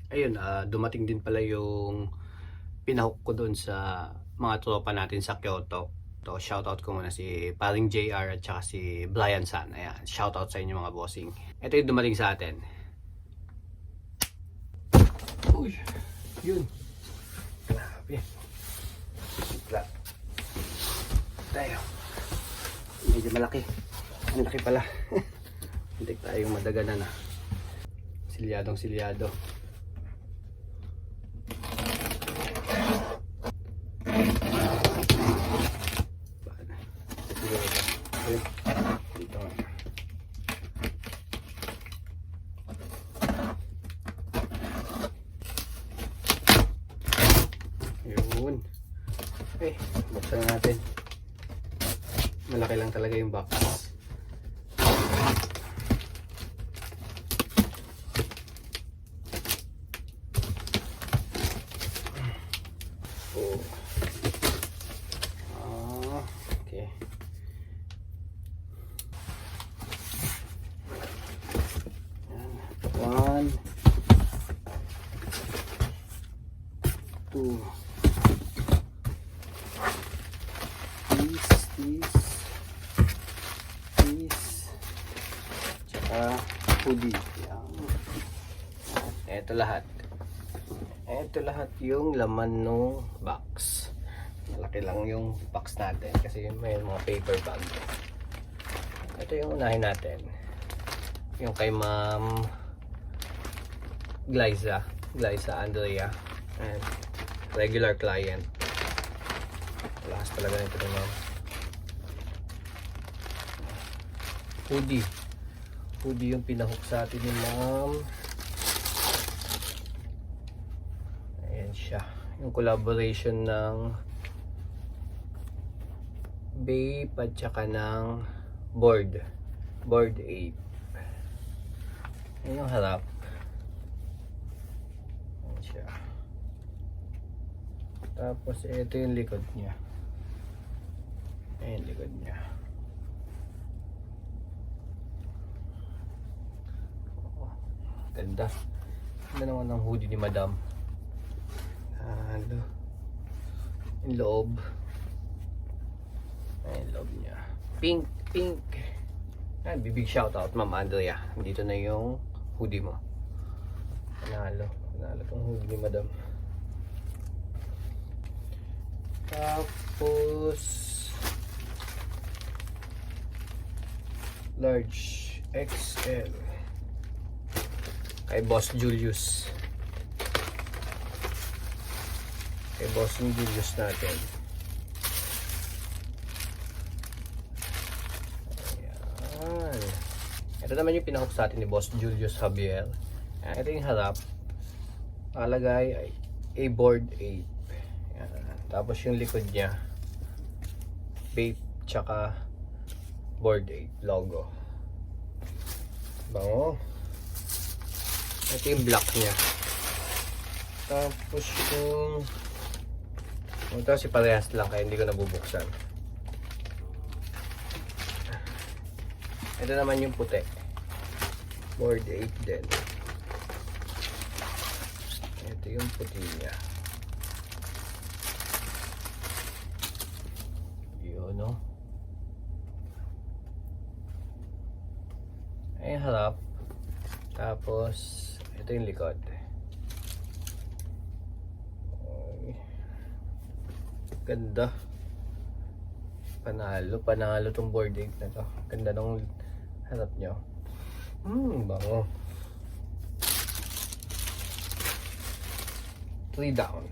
Ayun, dumating din pala yung pinahook ko doon sa mga tropa natin sa Kyoto. To shoutout ko muna si Paring JR at saka si Brian San. Ayan, shoutout sa inyo mga bossing. Ito yung dumating sa atin. Uy, yun. Grabe. Bigla. Tayo. Medyo malaki. Ang laki pala. Hindi tayong madaganan na. Silyadong silyado. Dito. Yun. Okay, buksan natin. Malaki lang talaga yung box. Oh. Okay. One, two. Tsaka hoodie. Ito lahat. Ito lahat yung laman ng box. Malaki lang yung box natin kasi may mga paper bag. Ito yung unahin natin. Yung kay Ma'am Glyza Andrea. And regular client. Lakas talaga nito ni Ma'am. Hoodie yung pinahook sa atin ni Ma'am. Ayan siya. Yung collaboration ng Bape at saka ng Board 8. Ayan yung harap. Ayan siya. Tapos ito yung likod niya. Ayan yung likod niya. Ganda. Ganda naman ng hoodie ni Madam. Ano? Yung loob. Ayan yung loob niya. Pink. Ayan, big shoutout Ma'am Andrea. Dito na yung hoodie mo. Panalo tong hoodie ni Madam. Tapos large XL kay Boss Julius. Natin. Ayan. Ito naman yung pinahook sa atin ni Boss Julius Javier. Ayan, ito yung harap. Nakalagay ay a Board 8. Ayan. Tapos yung likod niya Bape tsaka Board 8 logo. Bango. Ito yung black niya. Tapos yung ito si parehas lang kaya hindi ko nabubuksan. Ito naman yung puti. Board 8 din. Ito yung puti niya. Yun, no? Ay harap. Tapos ito yung likod. Ganda. Panalo tong Board 8 na to. Ganda ng harap nyo. Bango. 3 down.